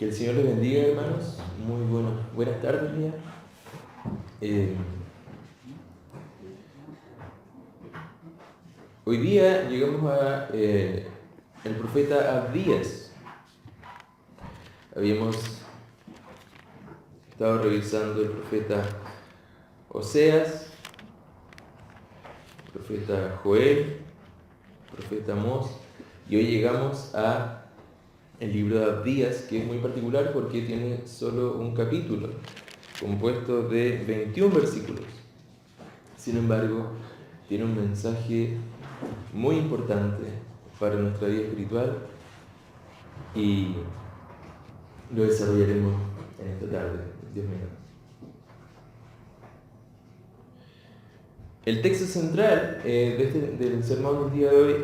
Que el Señor les bendiga, hermanos. Muy buenas tardes ya. Hoy día llegamos a el profeta Abdías. Habíamos estado revisando el profeta Oseas, el profeta Joel, el profeta Amós, y hoy llegamos a el libro de Abdías, que es muy particular porque tiene solo un capítulo, compuesto de 21 versículos. Sin embargo, tiene un mensaje muy importante para nuestra vida espiritual y lo desarrollaremos en esta tarde, Dios mío. El texto central del sermón del día de hoy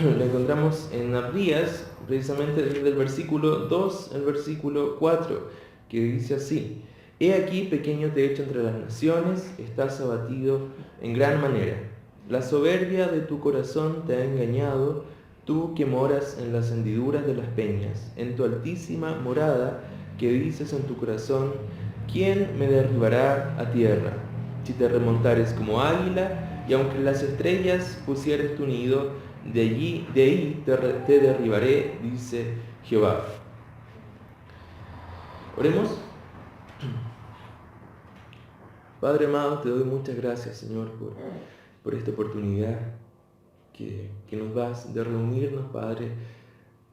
lo encontramos en Abdías, precisamente desde el versículo 2 al versículo 4, que dice así: He aquí, pequeño te he hecho entre las naciones, estás abatido en gran manera. La soberbia de tu corazón te ha engañado, tú que moras en las hendiduras de las peñas, en tu altísima morada, que dices en tu corazón: ¿quién me derribará a tierra? Si te remontares como águila, y aunque las estrellas pusieres tu nido, de ahí te derribaré, dice Jehová. Oremos. Padre amado, te doy muchas gracias, Señor, por esta oportunidad que nos das de reunirnos, Padre,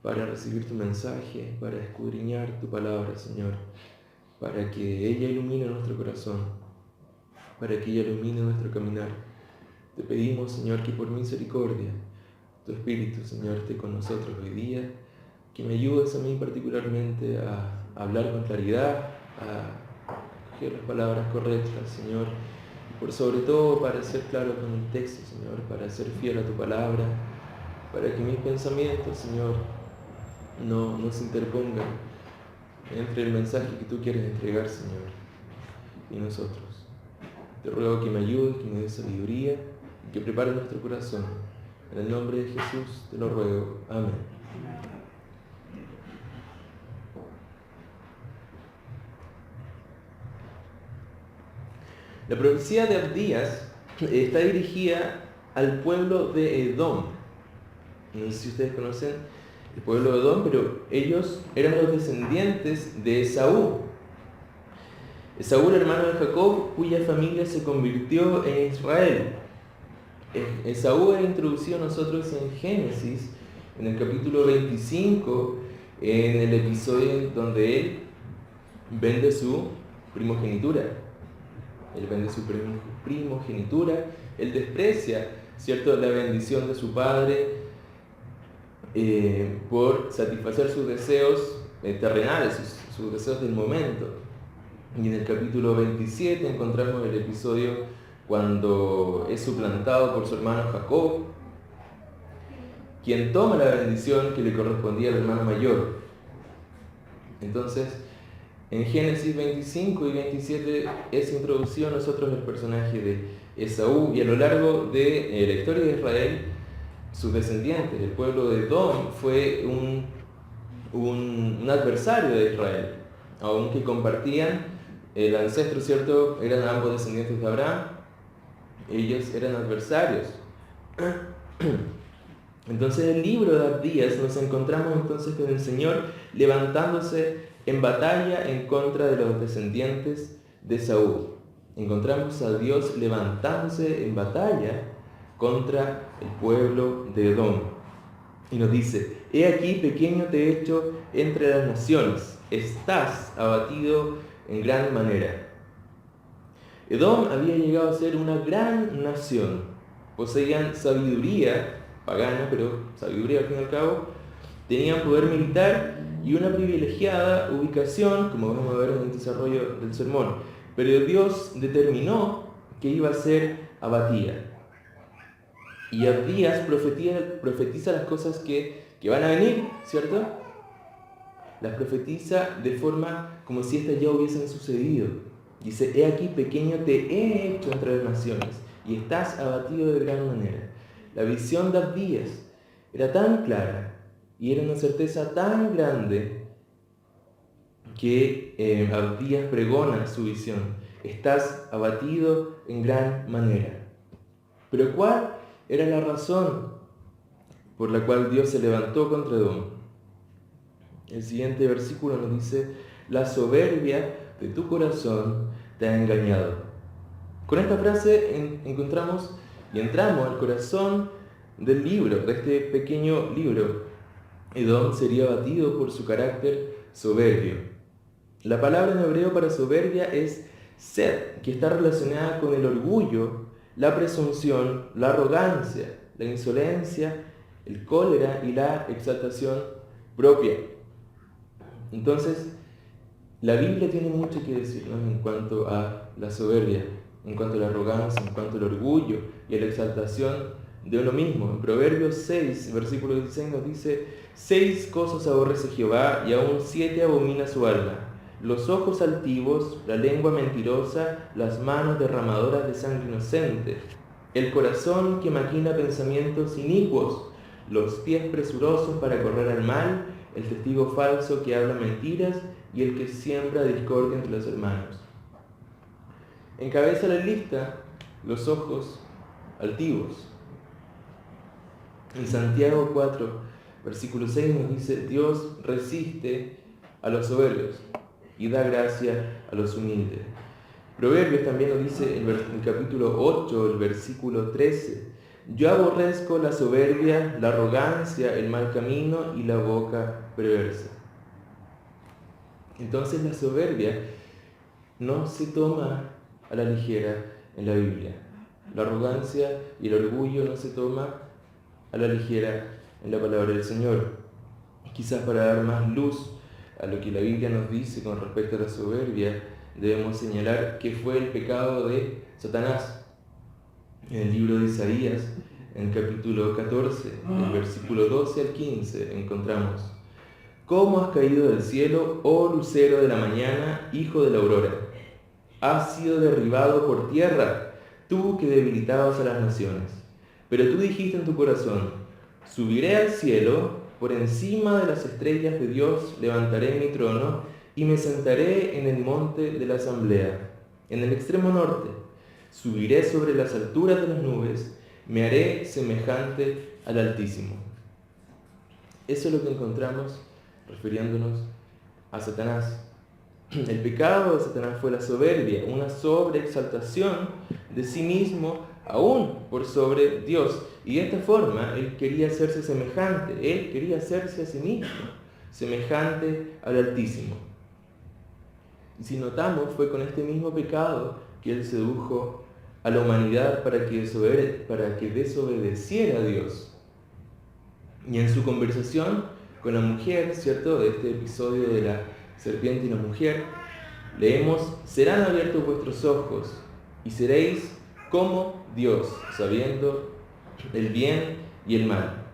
para recibir tu mensaje, para escudriñar tu palabra, Señor, para que ella ilumine nuestro corazón, para que ella ilumine nuestro caminar. Te pedimos, Señor, que por misericordia tu Espíritu, Señor, esté con nosotros hoy día, que me ayudes a mí particularmente a hablar con claridad, a escoger las palabras correctas, Señor, y por sobre todo para ser claro con el texto, Señor, para ser fiel a tu palabra, para que mis pensamientos, Señor, no se interpongan entre el mensaje que tú quieres entregar, Señor, y nosotros. Te ruego que me ayudes, que me des sabiduría y que prepares nuestro corazón. En el nombre de Jesús te lo ruego. Amén. La profecía de Abdías está dirigida al pueblo de Edom. No sé si ustedes conocen el pueblo de Edom, pero ellos eran los descendientes de Esaú. Esaú, el hermano de Jacob, cuya familia se convirtió en Israel. Esaú era introducido a nosotros en Génesis, en el capítulo 25, en el episodio donde él vende su primogenitura. Él vende su primogenitura, él desprecia, ¿cierto?, la bendición de su padre por satisfacer sus deseos terrenales, sus deseos del momento. Y en el capítulo 27 encontramos el episodio cuando es suplantado por su hermano Jacob, quien toma la bendición que le correspondía al hermano mayor. Entonces, en Génesis 25 y 27 es introducido a nosotros el personaje de Esaú, y a lo largo de la historia de Israel, sus descendientes, el pueblo de Edom, fue un adversario de Israel, aunque compartían el ancestro, ¿cierto? Eran ambos descendientes de Abraham, ellos eran adversarios. Entonces, en el libro de Abdías nos encontramos entonces con el Señor levantándose en batalla en contra de los descendientes de Saúl. Encontramos a Dios levantándose en batalla contra el pueblo de Edom. Y nos dice: He aquí, pequeño te he hecho entre las naciones, estás abatido en gran manera. Edom había llegado a ser una gran nación. Poseían sabiduría pagana, pero sabiduría al fin y al cabo. Tenían poder militar y una privilegiada ubicación, como vamos a ver en el desarrollo del sermón. Pero Dios determinó que iba a ser abatida. Y Abdías profetiza las cosas que van a venir, ¿cierto? Las profetiza de forma como si estas ya hubiesen sucedido. Dice: He aquí, pequeño te he hecho entre las naciones, y estás abatido de gran manera. La visión de Abdías era tan clara y era una certeza tan grande que Abdías pregona su visión. Estás abatido en gran manera. Pero ¿cuál era la razón por la cual Dios se levantó contra Edom? El siguiente versículo nos dice: la soberbia de tu corazón te ha engañado. Con esta frase encontramos y entramos al corazón del libro, de este pequeño libro. Edom sería abatido por su carácter soberbio. La palabra en hebreo para soberbia es sed, que está relacionada con el orgullo, la presunción, la arrogancia, la insolencia, el cólera y la exaltación propia. Entonces, la Biblia tiene mucho que decirnos en cuanto a la soberbia, en cuanto a la arrogancia, en cuanto al orgullo y a la exaltación de uno mismo. En Proverbios 6, versículo 16 nos dice: 6 cosas aborrece Jehová y aún 7 abomina su alma: los ojos altivos, la lengua mentirosa, las manos derramadoras de sangre inocente, el corazón que maquina pensamientos inicuos, los pies presurosos para correr al mal, el testigo falso que habla mentiras y el que siembra discordia entre los hermanos. Encabeza la lista los ojos altivos. En Santiago 4, versículo 6 nos dice: Dios resiste a los soberbios y da gracia a los humildes. Proverbios también nos dice en el capítulo 8, el versículo 13: yo aborrezco la soberbia, la arrogancia, el mal camino y la boca perversa. Entonces la soberbia no se toma a la ligera en la Biblia. La arrogancia y el orgullo no se toma a la ligera en la palabra del Señor. Quizás para dar más luz a lo que la Biblia nos dice con respecto a la soberbia, debemos señalar que fue el pecado de Satanás. En el libro de Isaías, en el capítulo 14, del versículo 12 al 15, encontramos: ¿cómo has caído del cielo, oh lucero de la mañana, hijo de la aurora? Has sido derribado por tierra, tú que debilitabas a las naciones. Pero tú dijiste en tu corazón: subiré al cielo, por encima de las estrellas de Dios levantaré mi trono y me sentaré en el monte de la asamblea, en el extremo norte. Subiré sobre las alturas de las nubes, me haré semejante al Altísimo. Eso es lo que encontramos refiriéndonos a Satanás. El pecado de Satanás fue la soberbia, una sobreexaltación de sí mismo aún por sobre Dios. Y de esta forma él quería hacerse semejante, él quería hacerse a sí mismo semejante al Altísimo. Y si notamos, fue con este mismo pecado que él sedujo a la humanidad para que desobedeciera a Dios. Y en su conversación con la mujer, ¿cierto?, de este episodio de la serpiente y la mujer, leemos: serán abiertos vuestros ojos y seréis como Dios, sabiendo el bien y el mal.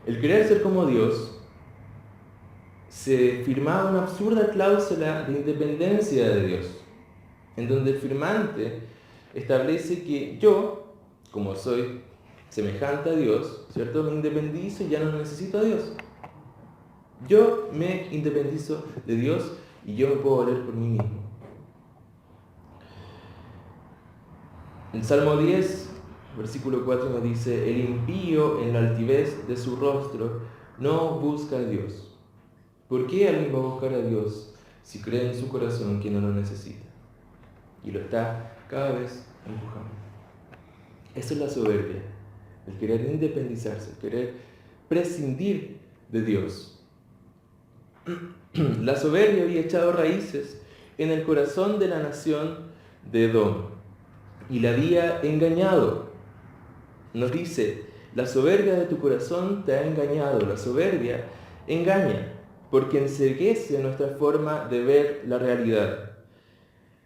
El querer ser como Dios se firmaba una absurda cláusula de independencia de Dios, en donde el firmante establece que yo, como soy semejante a Dios, ¿cierto?, me independizo y ya no necesito a Dios. Yo me independizo de Dios y yo me puedo valer por mí mismo. El Salmo 10, versículo 4 nos dice: el impío en la altivez de su rostro no busca a Dios. ¿Por qué alguien va a buscar a Dios si cree en su corazón que no lo necesita? Y lo está cada vez empujando. Eso es la soberbia, el querer independizarse, el querer prescindir de Dios. La soberbia había echado raíces en el corazón de la nación de Edom y la había engañado. Nos dice: la soberbia de tu corazón te ha engañado. La soberbia engaña porque enceguece nuestra forma de ver la realidad.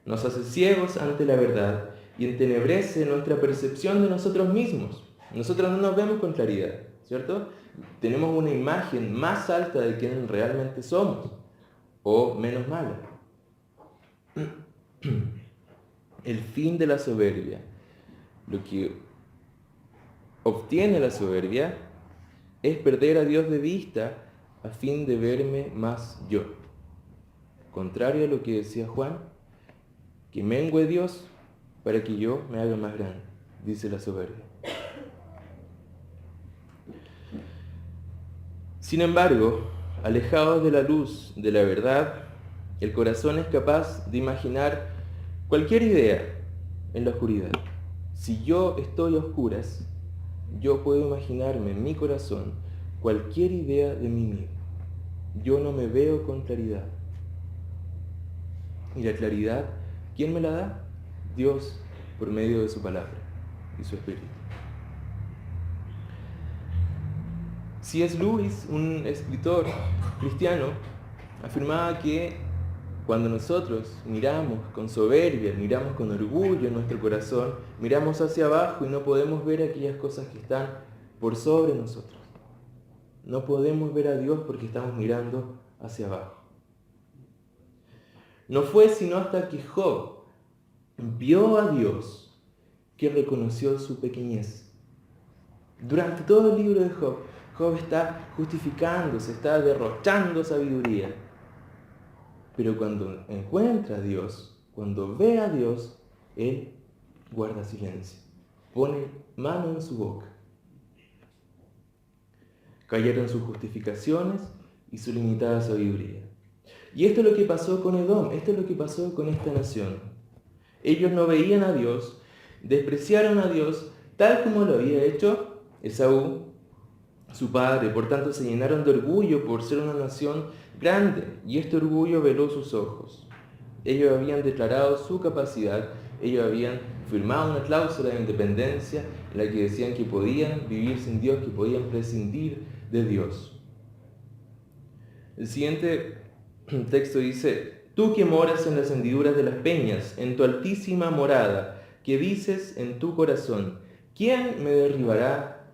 Nos hace ciegos ante la verdad y entenebrece nuestra percepción de nosotros mismos. Nosotros no nos vemos con claridad, ¿cierto? Tenemos una imagen más alta de quién realmente somos, o menos mala. El fin de la soberbia, lo que obtiene la soberbia, es perder a Dios de vista a fin de verme más yo. contrario a lo que decía Juan, que mengue Dios para que yo me haga más grande, dice la soberbia. Sin embargo, alejados de la luz de la verdad, el corazón es capaz de imaginar cualquier idea en la oscuridad. Si yo estoy a oscuras, yo puedo imaginarme en mi corazón cualquier idea de mí mismo. Yo no me veo con claridad. Y la claridad, ¿quién me la da? Dios, por medio de su palabra y su Espíritu. C.S. Lewis, un escritor cristiano, afirmaba que cuando nosotros miramos con soberbia, miramos con orgullo en nuestro corazón, miramos hacia abajo y no podemos ver aquellas cosas que están por sobre nosotros. No podemos ver a Dios porque estamos mirando hacia abajo. No fue sino hasta que Job vio a Dios que reconoció su pequeñez. Durante todo el libro de Job, Job está justificándose, está derrochando sabiduría. Pero cuando encuentra a Dios, cuando ve a Dios, él guarda silencio, pone mano en su boca. Cayeron sus justificaciones y su limitada sabiduría. Y esto es lo que pasó con Edom, esto es lo que pasó con esta nación. Ellos no veían a Dios, despreciaron a Dios tal como lo había hecho Esaú, su padre. Por tanto, se llenaron de orgullo por ser una nación grande, y este orgullo veló sus ojos. Ellos habían declarado su capacidad, ellos habían firmado una cláusula de independencia en la que decían que podían vivir sin Dios, que podían prescindir de Dios. El siguiente texto dice: tú que moras en las hendiduras de las peñas, en tu altísima morada, que dices en tu corazón, ¿quién me derribará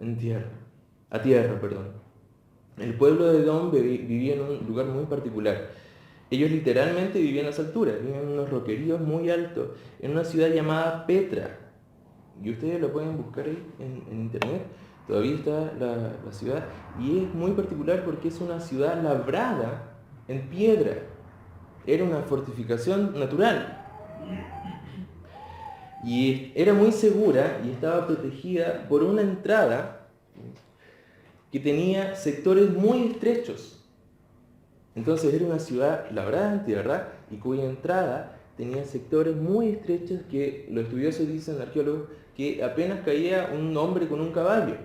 a tierra? El pueblo de Edom vivía en un lugar muy particular. Ellos literalmente vivían a las alturas, vivían en unos roqueríos muy altos, en una ciudad llamada Petra. Y ustedes lo pueden buscar ahí en internet, todavía está la ciudad. Y es muy particular porque es una ciudad labrada en piedra. Era una fortificación natural. Y era muy segura y estaba protegida por una entrada que tenía sectores muy estrechos. Entonces era una ciudad labrada en tierra y cuya entrada tenía sectores muy estrechos que los estudiosos dicen, arqueólogos, que apenas caía un hombre con un caballo.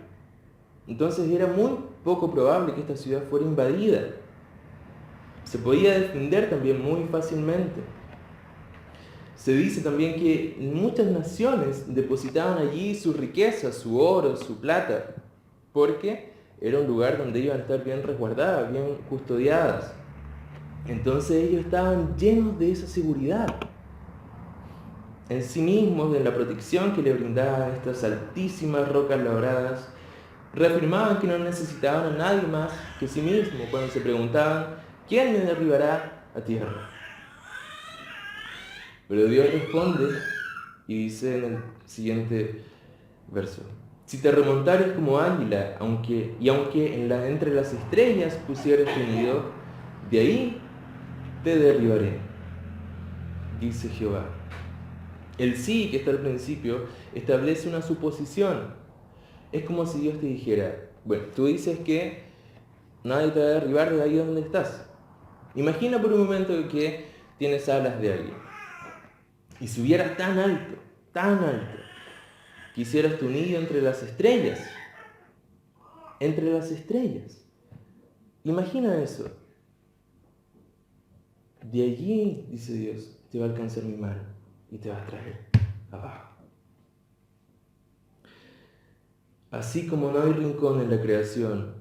Entonces era muy poco probable que esta ciudad fuera invadida. Se podía defender también muy fácilmente. Se dice también que muchas naciones depositaban allí sus riquezas, su oro, su plata, porque era un lugar donde iban a estar bien resguardadas, bien custodiadas. Entonces ellos estaban llenos de esa seguridad en sí mismos, de la protección que le brindaban estas altísimas rocas labradas. Reafirmaban que no necesitaban a nadie más que sí mismo cuando se preguntaban, ¿quién me derribará a tierra? Pero Dios responde y dice en el siguiente verso: si te remontares como águila, aunque entre las estrellas pusieres tu nido, de ahí te derribaré, dice Jehová. El sí que está al principio establece una suposición. Es como si Dios te dijera, bueno, tú dices que nadie te va a derribar de ahí donde estás. Imagina por un momento que tienes alas de águila y subieras tan alto, que hicieras tu nido entre las estrellas. Entre las estrellas. Imagina eso. De allí, dice Dios, te va a alcanzar mi mano y te va a traer abajo. Así como no hay rincón en la creación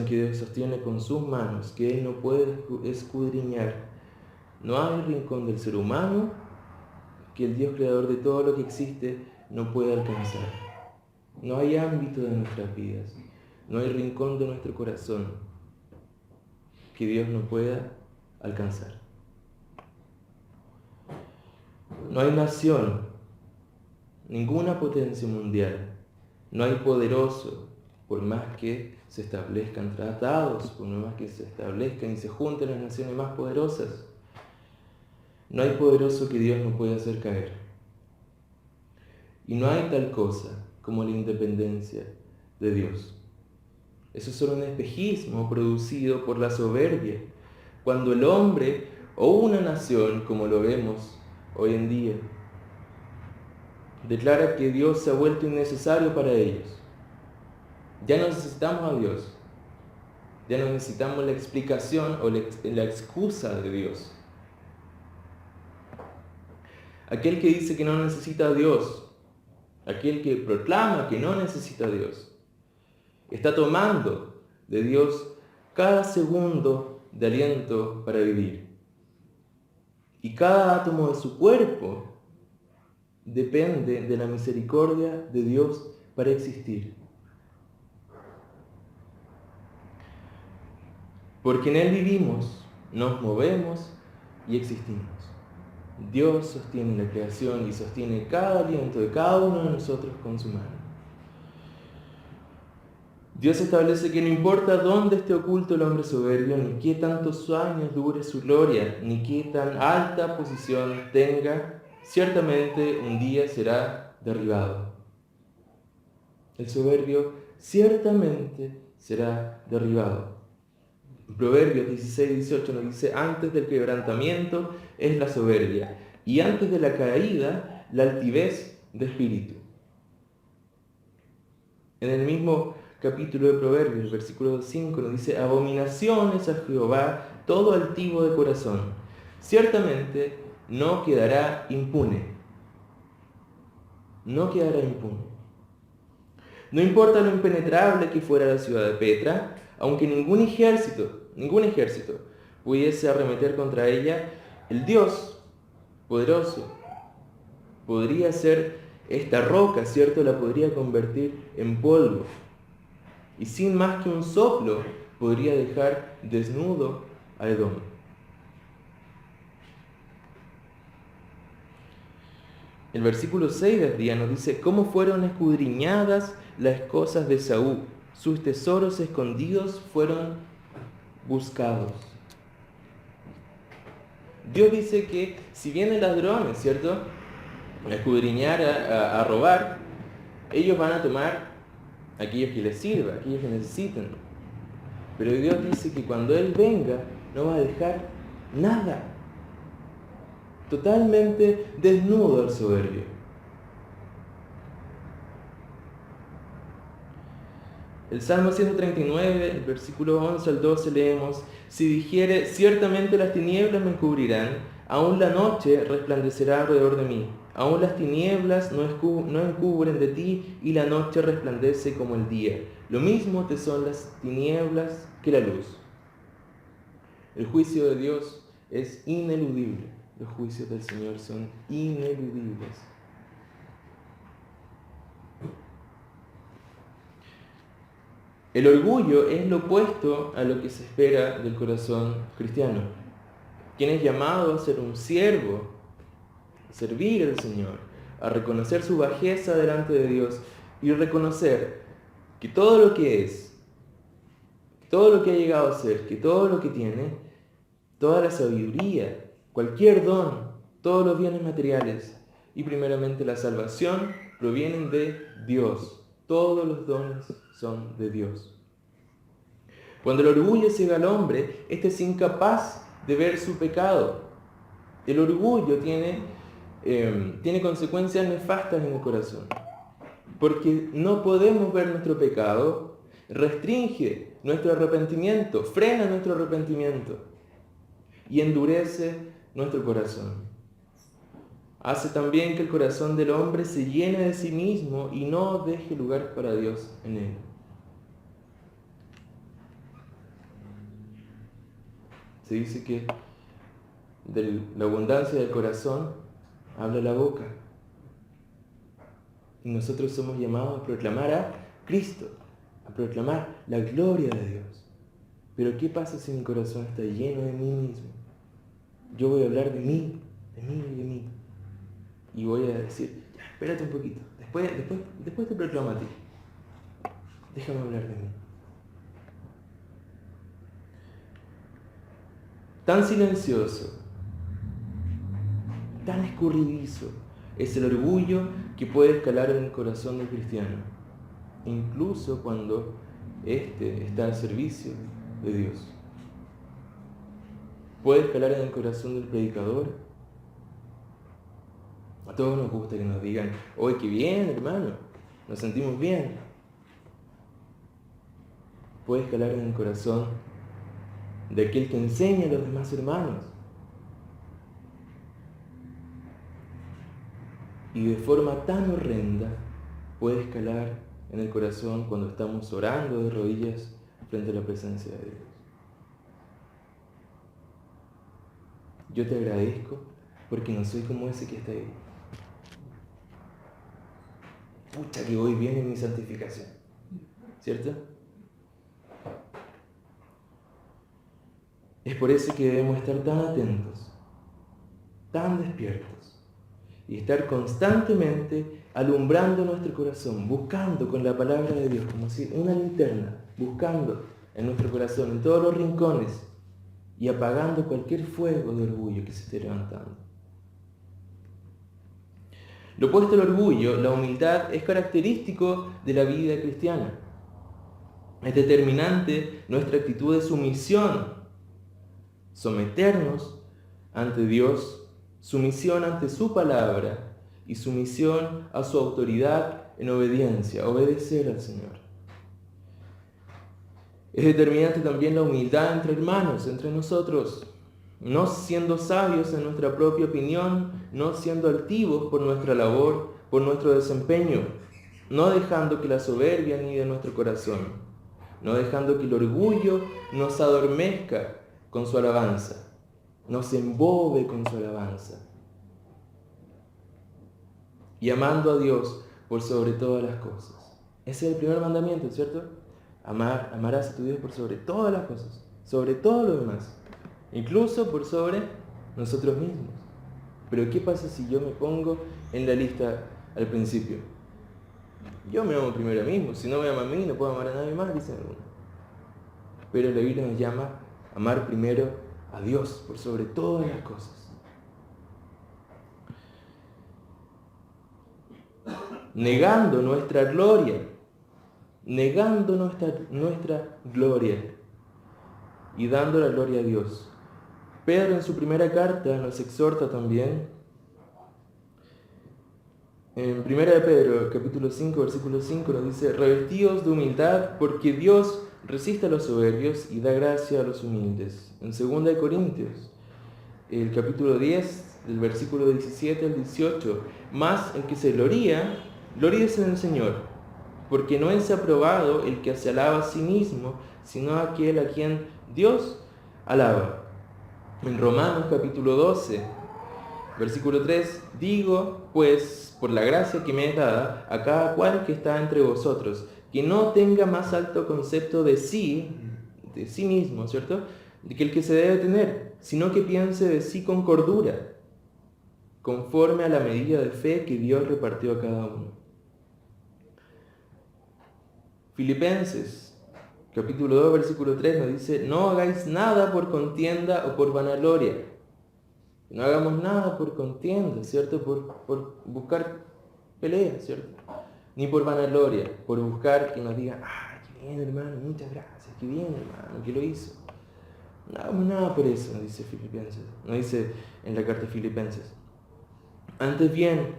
que Dios sostiene con sus manos, que Él no puede escudriñar, no hay rincón del ser humano que el Dios creador de todo lo que existe no puede alcanzar. No hay ámbito de nuestras vidas, no hay rincón de nuestro corazón que Dios no pueda alcanzar. No hay nación, ninguna potencia mundial, no hay poderoso, por más que se establezcan tratados, por no más que se establezcan y se junten las naciones más poderosas. No hay poderoso que Dios no pueda hacer caer. Y no hay tal cosa como la independencia de Dios. Eso es solo un espejismo producido por la soberbia. Cuando el hombre o una nación, como lo vemos hoy en día, declara que Dios se ha vuelto innecesario para ellos. Ya no necesitamos a Dios. Ya no necesitamos la explicación o la excusa de Dios. Aquel que dice que no necesita a Dios, aquel que proclama que no necesita a Dios, está tomando de Dios cada segundo de aliento para vivir. Y cada átomo de su cuerpo depende de la misericordia de Dios para existir. Porque en Él vivimos, nos movemos y existimos. Dios sostiene la creación y sostiene cada aliento de cada uno de nosotros con su mano. Dios establece que no importa dónde esté oculto el hombre soberbio, ni qué tantos años dure su gloria, ni qué tan alta posición tenga, ciertamente un día será derribado. El soberbio ciertamente será derribado. Proverbios 16-18 nos dice: antes del quebrantamiento es la soberbia, y antes de la caída la altivez de espíritu. En el mismo capítulo de Proverbios, versículo 5, nos dice: abominaciones a Jehová todo altivo de corazón, ciertamente no quedará impune. No quedará impune. No importa lo impenetrable que fuera la ciudad de Petra, aunque ningún ejército pudiese arremeter contra ella, el Dios poderoso podría ser esta roca, ¿cierto? La podría convertir en polvo. Y sin más que un soplo podría dejar desnudo a Edom. El versículo 6 del día nos dice: cómo fueron escudriñadas las cosas de Saúl, sus tesoros escondidos fueron buscados. Dios dice que si vienen ladrones, ¿cierto?, a escudriñar, a robar, ellos van a tomar aquellos que les sirva, aquellos que necesiten. Pero Dios dice que cuando Él venga, no va a dejar nada. Totalmente desnudo al soberbio. El Salmo 139, el versículo 11 al 12 leemos: si dijere, ciertamente las tinieblas me cubrirán, aún la noche resplandecerá alrededor de mí. Aún las tinieblas no encubren de ti, y la noche resplandece como el día. Lo mismo te son las tinieblas que la luz. El juicio de Dios es ineludible. Los juicios del Señor son ineludibles. El orgullo es lo opuesto a lo que se espera del corazón cristiano. Quien es llamado a ser un siervo, a servir al Señor, a reconocer su bajeza delante de Dios y reconocer que todo lo que es, todo lo que ha llegado a ser, que todo lo que tiene, toda la sabiduría, cualquier don, todos los bienes materiales y primeramente la salvación provienen de Dios. Todos los dones son de Dios. Cuando el orgullo ciega al hombre, éste es incapaz de ver su pecado. El orgullo tiene consecuencias nefastas en el corazón, porque no podemos ver nuestro pecado, restringe nuestro arrepentimiento, frena nuestro arrepentimiento y endurece nuestro corazón. Hace también que el corazón del hombre se llene de sí mismo y no deje lugar para Dios en él. Se dice que de la abundancia del corazón habla la boca. Y nosotros somos llamados a proclamar a Cristo, a proclamar la gloria de Dios. Pero ¿qué pasa si mi corazón está lleno de mí mismo? Yo voy a hablar de mí. Y voy a decir: ya, espérate un poquito, después te proclamo a ti. Déjame hablar de mí. tan silencioso, tan escurridizo es el orgullo que puede escalar en el corazón del cristiano, incluso cuando éste está al servicio de Dios. Puede escalar en el corazón del predicador. A todos nos gusta que nos digan: ¡oye, qué bien, hermano! Nos sentimos bien. Puede escalar en el corazón de aquel que enseña a los demás hermanos. Y de forma tan horrenda puede escalar en el corazón cuando estamos orando de rodillas frente a la presencia de Dios. Yo te agradezco porque no soy como ese que está ahí. Pucha, que voy bien en mi santificación. ¿Cierto? Es por eso que debemos estar tan atentos, tan despiertos, y estar constantemente alumbrando nuestro corazón, buscando con la palabra de Dios, como si una linterna, buscando en nuestro corazón, en todos los rincones, y apagando cualquier fuego de orgullo que se esté levantando. Lo opuesto al orgullo, la humildad, es característico de la vida cristiana. Es determinante nuestra actitud de sumisión, someternos ante Dios, sumisión ante su palabra y sumisión a su autoridad en obediencia, obedecer al Señor. Es determinante también la humildad entre hermanos, entre nosotros, no siendo sabios en nuestra propia opinión, no siendo altivos por nuestra labor, por nuestro desempeño, no dejando que la soberbia anide nuestro corazón, no dejando que el orgullo nos adormezca con su alabanza, nos embobe con su alabanza, y amando a Dios por sobre todas las cosas. Ese es el primer mandamiento, ¿cierto? Amarás a tu Dios por sobre todas las cosas, sobre todo lo demás, incluso por sobre nosotros mismos. Pero ¿qué pasa si yo me pongo en la lista al principio? Yo me amo primero a mí mismo, si no me ama a mí no puedo amar a nadie más, dice alguno. Pero la Biblia nos llama a amar primero a Dios por sobre todas las cosas. Negando nuestra gloria, nuestra gloria y dando la gloria a Dios. Pedro en su primera carta nos exhorta también, en 1 de Pedro, capítulo 5, versículo 5, nos dice: revestíos de humildad, porque Dios resiste a los soberbios y da gracia a los humildes. En 2 de Corintios, el capítulo 10, del versículo 17 al 18, más el que se gloríese en el Señor, porque no es aprobado el que se alaba a sí mismo, sino aquel a quien Dios alaba. En Romanos capítulo 12, versículo 3, digo, pues, por la gracia que me es dada, a cada cual que está entre vosotros, que no tenga más alto concepto de sí mismo, ¿cierto?, que el que se debe tener, sino que piense de sí con cordura, conforme a la medida de fe que Dios repartió a cada uno. Filipenses, capítulo 2, versículo 3 nos dice: no hagáis nada por contienda o por vanagloria. No hagamos nada por contienda, ¿cierto? Por buscar pelea, ¿cierto? Ni por vanagloria, por buscar que nos digan: ¡ah, qué bien, hermano! Muchas gracias, qué bien, hermano, que lo hizo. No hagamos nada por eso, nos dice Filipenses, nos dice en la carta de Filipenses. Antes bien,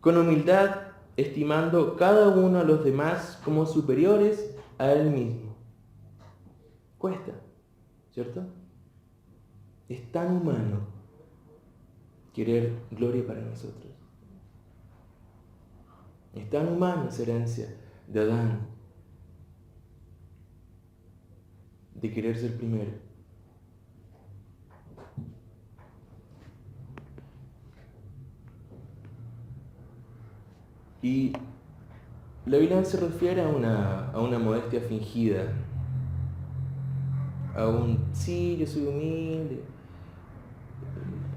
con humildad, estimando cada uno a los demás como superiores a él mismo. Cuesta, ¿cierto? Es tan humano querer gloria para nosotros. Es tan humana esa herencia de Adán, de querer ser primero. Y la Biblia se refiere a una modestia fingida, a un sí, yo soy humilde,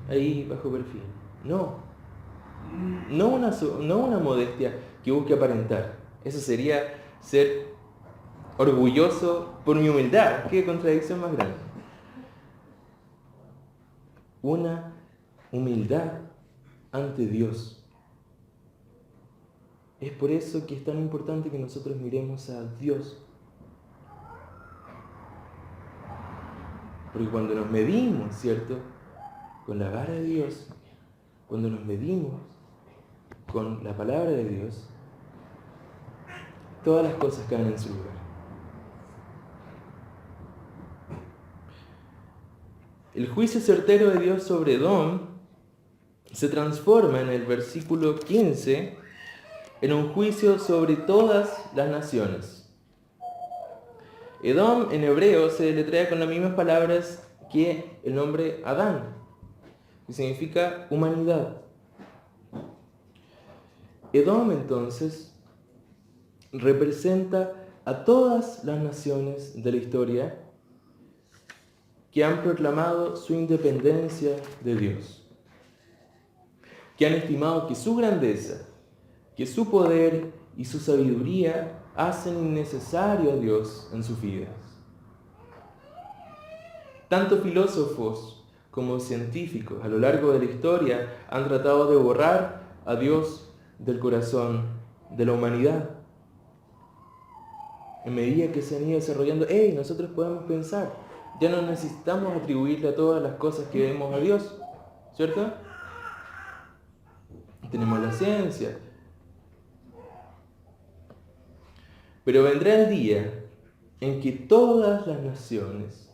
ahí bajo perfil. No una modestia que busque aparentar. Eso sería ser orgulloso por mi humildad. Qué contradicción más grande. una humildad ante Dios. Es por eso que es tan importante que nosotros miremos a Dios. Porque cuando nos medimos, ¿cierto?, con la vara de Dios, cuando nos medimos con la palabra de Dios, todas las cosas caen en su lugar. El juicio certero de Dios sobre Edom se transforma en el versículo 15 en un juicio sobre todas las naciones. Edom en hebreo se deletrea con las mismas palabras que el nombre Adán, que significa humanidad. Edom entonces representa a todas las naciones de la historia que han proclamado su independencia de Dios, que han estimado que su grandeza, que su poder y su sabiduría hacen innecesario a Dios en sus vidas. Tanto filósofos como científicos a lo largo de la historia han tratado de borrar a Dios del corazón de la humanidad. En medida que se han ido desarrollando, nosotros podemos pensar, ya no necesitamos atribuirle a todas las cosas que vemos a Dios, ¿cierto? Tenemos la ciencia. Pero vendrá el día en que todas las naciones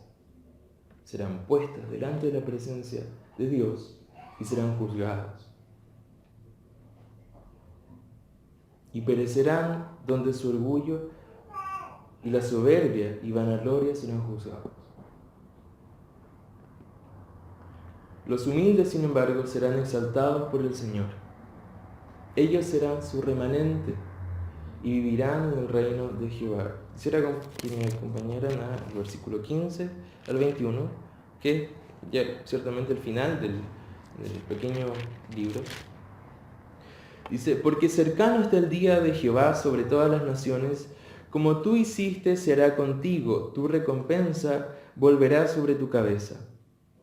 serán puestas delante de la presencia de Dios y serán juzgadas. Y perecerán donde su orgullo y la soberbia y vanagloria serán juzgados. Los humildes, sin embargo, serán exaltados por el Señor. Ellos serán su remanente y vivirán en el reino de Jehová. Quisiera que me acompañaran al versículo 15 al 21, que es ya ciertamente el final del pequeño libro. Dice: porque cercano está el día de Jehová sobre todas las naciones, como tú hiciste se hará contigo, tu recompensa volverá sobre tu cabeza.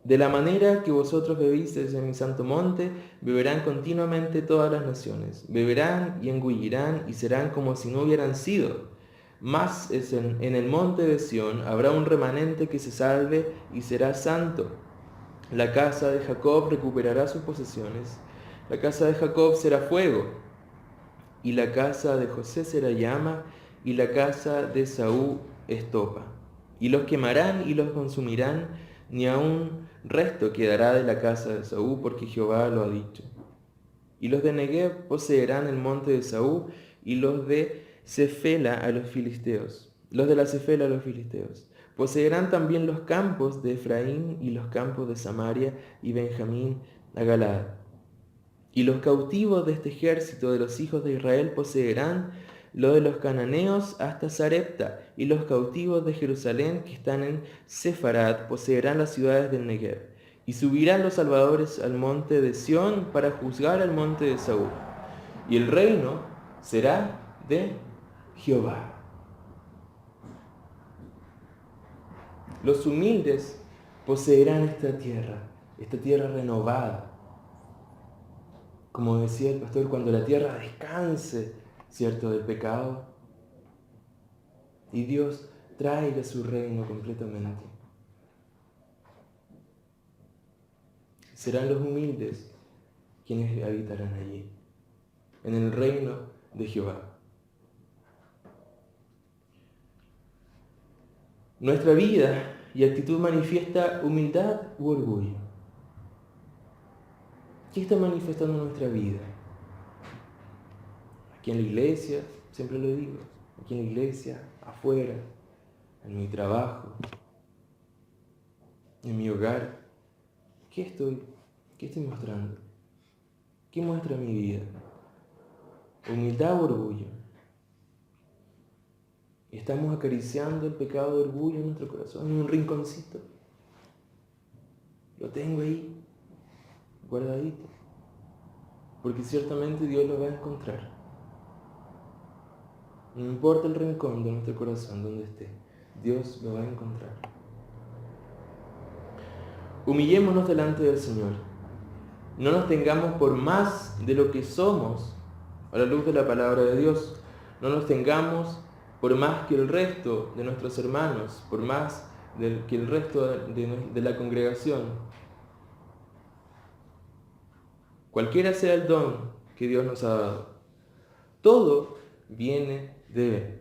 De la manera que vosotros bebisteis en mi santo monte, beberán continuamente todas las naciones. Beberán y engullirán y serán como si no hubieran sido. Mas en el monte de Sión habrá un remanente que se salve y será santo. La casa de Jacob recuperará sus posesiones. La casa de Jacob será fuego, y la casa de José será llama, y la casa de Esaú estopa. Y los quemarán y los consumirán, ni aun resto quedará de la casa de Esaú, porque Jehová lo ha dicho. Y los de Negev poseerán el monte de Esaú, y los de Cefela a los filisteos. Los de la Cefela a los filisteos. Poseerán también los campos de Efraín y los campos de Samaria y Benjamín a Galaad. Y los cautivos de este ejército de los hijos de Israel poseerán lo de los cananeos hasta Sarepta, y los cautivos de Jerusalén que están en Sefarad poseerán las ciudades del Negev. Y subirán los salvadores al monte de Sión para juzgar al monte de Saúl. Y el reino será de Jehová. Los humildes poseerán esta tierra renovada. Como decía el pastor, cuando la tierra descanse, ¿cierto?, del pecado, y Dios traiga su reino completamente. Serán los humildes quienes habitarán allí, en el reino de Jehová. Nuestra vida y actitud manifiesta humildad u orgullo. ¿Qué está manifestando nuestra vida? Aquí en la iglesia, siempre lo digo, aquí en la iglesia, afuera, en mi trabajo, en mi hogar. ¿Qué estoy mostrando? ¿Qué muestra mi vida? ¿Humildad o orgullo? ¿Estamos acariciando el pecado de orgullo en nuestro corazón, en un rinconcito? Lo tengo ahí, guardadito, porque ciertamente Dios lo va a encontrar. No importa el rincón de nuestro corazón donde esté, Dios lo va a encontrar. Humillémonos delante del Señor. No nos tengamos por más de lo que somos a la luz de la palabra de Dios. No nos tengamos por más que el resto de nuestros hermanos, por más que el resto de la congregación. Cualquiera sea el don que Dios nos ha dado, todo viene de Él.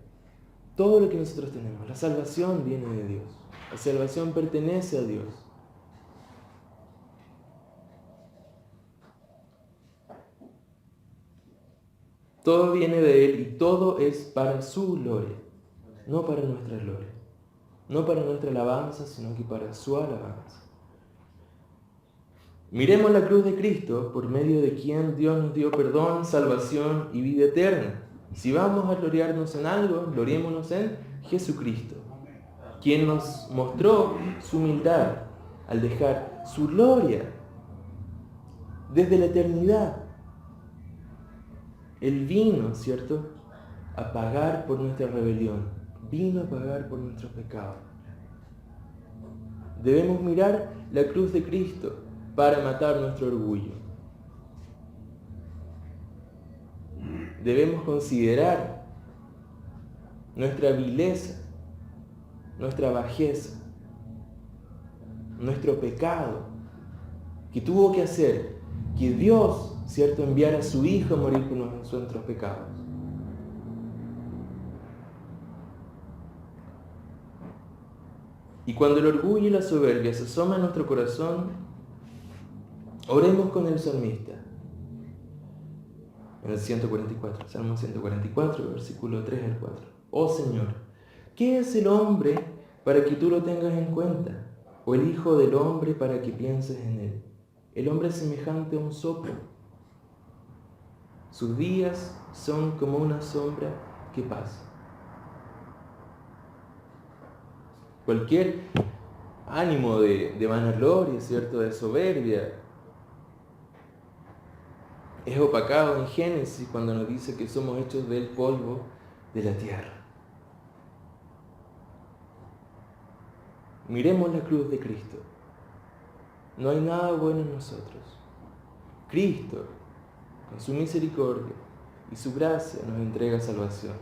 Todo lo que nosotros tenemos, la salvación viene de Dios. La salvación pertenece a Dios. Todo viene de Él y todo es para su gloria, no para nuestra gloria, no para nuestra alabanza, sino que para su alabanza. Miremos la cruz de Cristo, por medio de quien Dios nos dio perdón, salvación y vida eterna. Si vamos a gloriarnos en algo, gloriémonos en Jesucristo, quien nos mostró su humildad al dejar su gloria desde la eternidad. Él vino, ¿cierto?, a pagar por nuestra rebelión, vino a pagar por nuestros pecados. Debemos mirar la cruz de Cristo para matar nuestro orgullo. Debemos considerar nuestra vileza, nuestra bajeza, nuestro pecado, que tuvo que hacer que Dios, ¿cierto?, enviara a su Hijo a morir por nuestros pecados. Y cuando el orgullo y la soberbia se asoman a nuestro corazón, oremos con el salmista. En el 144, Salmo 144, versículo 3 al 4. Oh Señor, ¿qué es el hombre para que tú lo tengas en cuenta? ¿O el hijo del hombre para que pienses en él? El hombre es semejante a un soplo. Sus días son como una sombra que pasa. Cualquier ánimo de vanagloria, ¿cierto?, de soberbia, es opacado en Génesis cuando nos dice que somos hechos del polvo de la tierra. Miremos la cruz de Cristo. No hay nada bueno en nosotros. Cristo, con su misericordia y su gracia, nos entrega salvación.